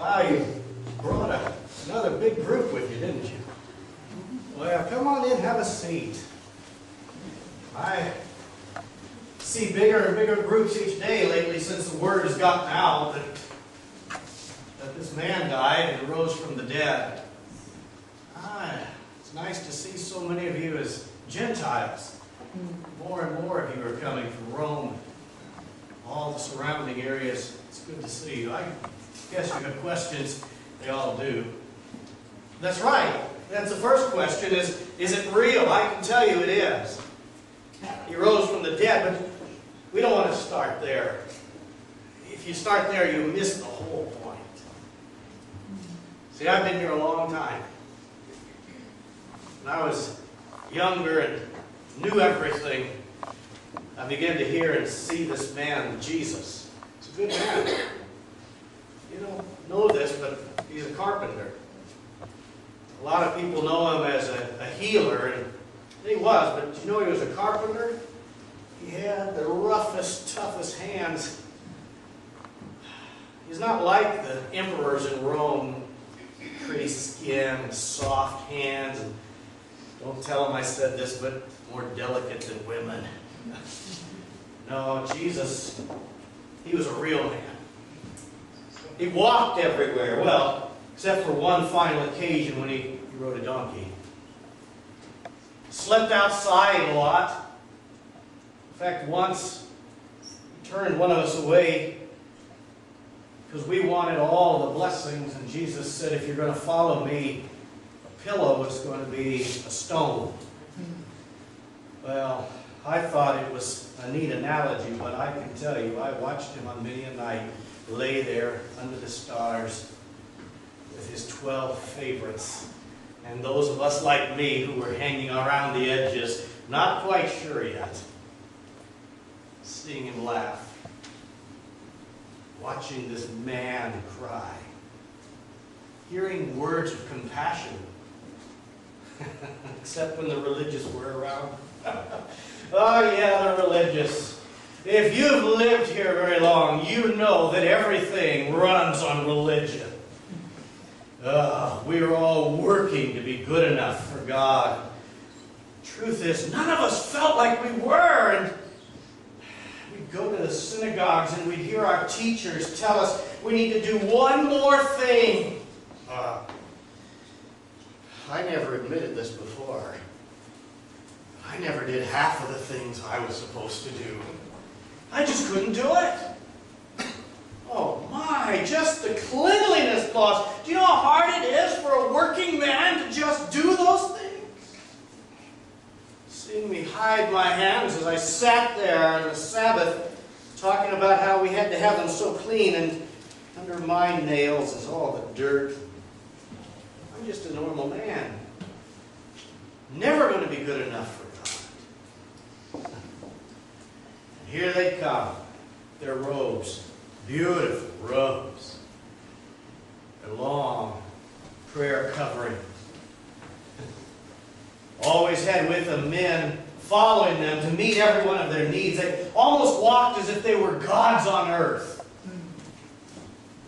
Wow, you brought another big group with you, didn't you? Well, come on in, have a seat. I see bigger and bigger groups each day lately since the word has gotten out that this man died and rose from the dead. It's nice to see so many of you as Gentiles. More and more of you are coming from Rome, all the surrounding areas. It's good to see you. I guess you have questions. They all do. That's right. That's the first question is it real? I can tell you it is. He rose from the dead, but we don't want to start there. If you start there, you miss the whole point. See, I've been here a long time. When I was younger and knew everything, I began to hear and see this man, Jesus. He's a good man. You don't know this, but he's a carpenter. A lot of people know him as a healer, and he was, but you know he was a carpenter? He had the roughest, toughest hands. He's not like the emperors in Rome. Pretty skin, soft hands, and don't tell him I said this, but more delicate than women. No, Jesus, he was a real man. He walked everywhere, well, except for one final occasion when he rode a donkey. Slept outside a lot. In fact, once he turned one of us away because we wanted all the blessings, and Jesus said, if you're going to follow me, a pillow is going to be a stone. Well, I thought it was a neat analogy, but I can tell you, I watched him on many a night lay there under the stars with his 12 favorites, and those of us like me who were hanging around the edges, not quite sure yet, seeing him laugh. Watching this man cry, hearing words of compassion, except when the religious were around. Oh yeah, the religious. If you've lived here very long, you know that everything runs on religion. We are all working to be good enough for God. Truth is, none of us felt like we were, and we'd go to the synagogues and we'd hear our teachers tell us we need to do one more thing. I never admitted this before. I never did half of the things I was supposed to do. I just couldn't do it. Oh my, just the cleanliness clause. Do you know how hard it is for a working man to just do those things? Seeing me hide my hands as I sat there on the Sabbath talking about how we had to have them so clean, and under my nails is all the dirt. I'm just a normal man. Never going to be good enough for God. And here they come. Their robes. Beautiful robes. Their long prayer covering. Always had with them men following them to meet every one of their needs. They almost walked as if they were gods on earth.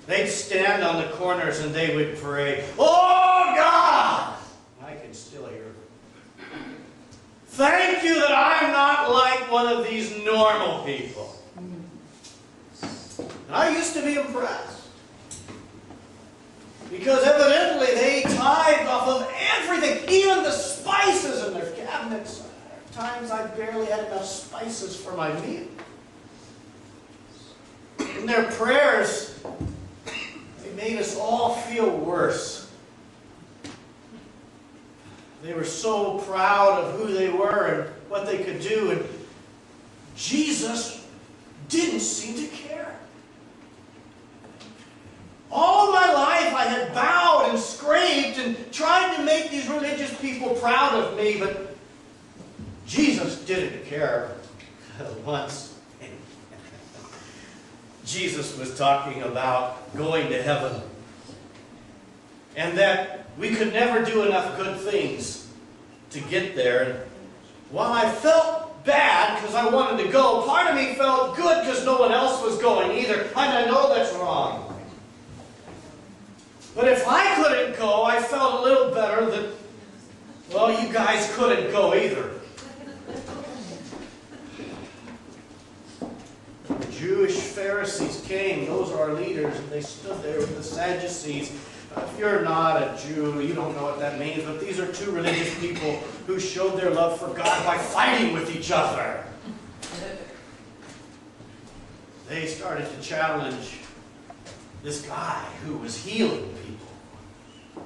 They'd stand on the corners and they would pray, "Oh God!" I can still hear them. "Thank you that I'm not like one of these normal people." And I used to be impressed, because evidently they tithed off of everything, even the spices in their cabinets. At times I barely had enough spices for my meal. In their prayers, they made us all feel worse. They were so proud of who they were and what they could do, and Jesus didn't seem to care. All of my life I had bowed and scraped and tried to make these religious people proud of me, but Jesus didn't care. Once Jesus was talking about going to heaven, and that we could never do enough good things to get there. And while I felt bad because I wanted to go, part of me felt good because no one else was going either. And I know that's wrong. But if I couldn't go, I felt a little better that, well, you guys couldn't go either. The Jewish Pharisees came, those are our leaders, and they stood there with the Sadducees. If you're not a Jew, you don't know what that means, but these are two religious people who showed their love for God by fighting with each other. They started to challenge this guy who was healing people.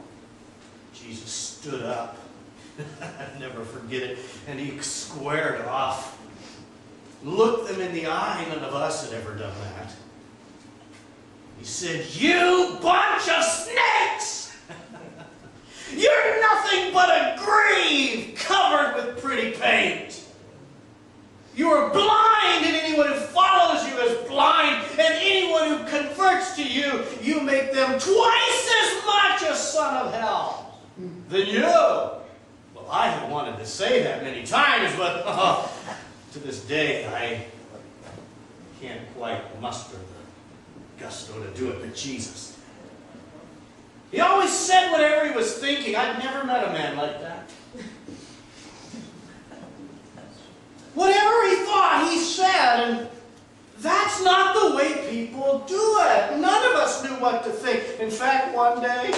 Jesus stood up. I'll never forget it. And he squared off. Looked them in the eye. None of us had ever done that. He said, "You bunch of snakes! You're nothing but a grave covered with pretty paint. You are blind, and anyone who follows you is blind, and anyone who converts to you, you make them twice as much a son of hell than you." Well, I have wanted to say that many times, but to this day, I can't quite muster the gusto to do it with Jesus. He always said whatever he was thinking. I've never met a man like that. Whatever he thought, he said, and that's not the way people do it. None of us knew what to think. In fact, one day,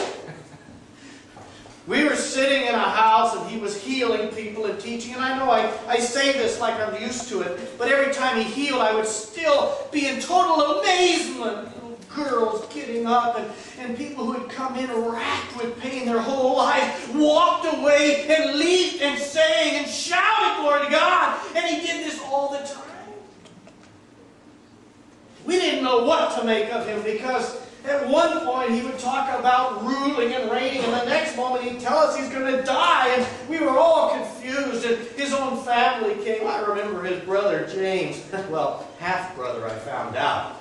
we were sitting in a house and he was healing people and teaching. And I know I say this like I'm used to it, but every time he healed, I would still be in total amazement. Little girls getting up and people who had come in racked with pain their whole life walked away and leaped and sang and shouted glory to God. And he did this all the time. We didn't know what to make of him because at one point he would talk about ruling and reigning, and the next moment he'd tell us he's going to die, and we were all confused, and his own family came. I remember his brother James, well, half-brother I found out,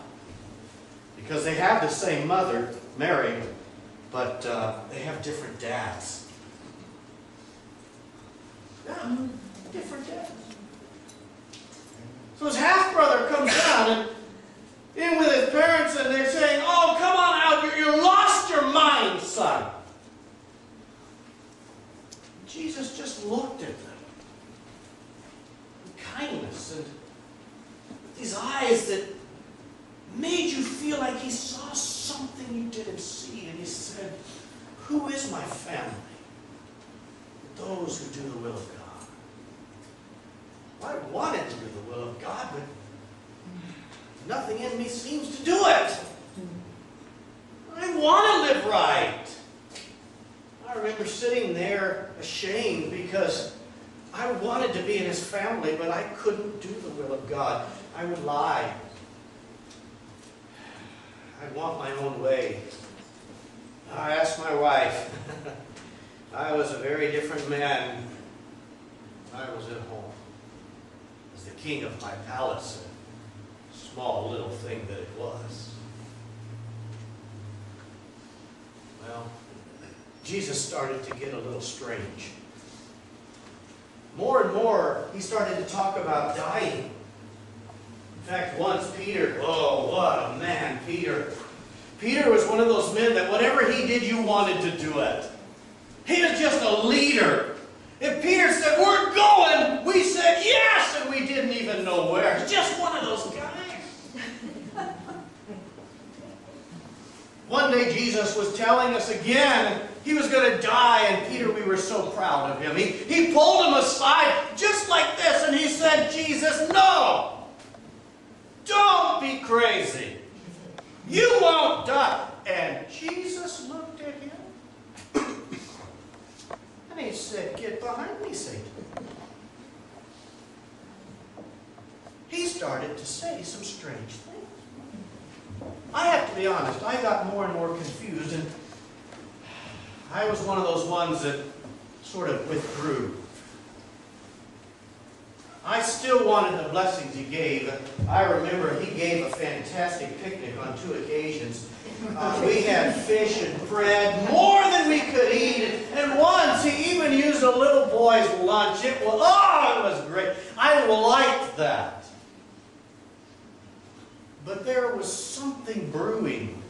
because they have the same mother, Mary, but they have different dads. Yeah, different dads. So his half-brother comes down and in with his parents, and they're saying, "Oh, come on out, you lost your mind, son." Jesus just looked at them with kindness and with these eyes that made you feel like he saw something you didn't see. And he said, "Who is my family? Those who do the will of God." I wanted to do the will of God, but nothing in me seems to do it. I want to live right. I remember sitting there ashamed because I wanted to be in his family, but I couldn't do the will of God. I would lie. I want my own way. I asked my wife. I was a very different man. I was at home as the king of my palace. Small little thing that it was. Well, Jesus started to get a little strange. More and more, he started to talk about dying. In fact, once Peter, oh, what a man, Peter. Peter was one of those men that whatever he did, you wanted to do it. He was just a leader. If Peter said, "We're going," we said yes, and we didn't even know where. Just one of those guys. One day Jesus was telling us again he was going to die, and Peter, we were so proud of him. He pulled him aside just like this, and he said, "Jesus, no! Don't be crazy. You won't die." And Jesus looked at him, and he said, "Get behind me, Satan." He started to say some strange things. I have to be honest, I got more and more confused, and I was one of those ones that sort of withdrew. I still wanted the blessings he gave. I remember he gave a fantastic picnic on 2 occasions. We had fish and bread, more than we could eat, and once he even used a little boy's lunch. It was great. I liked that. But there was something brewing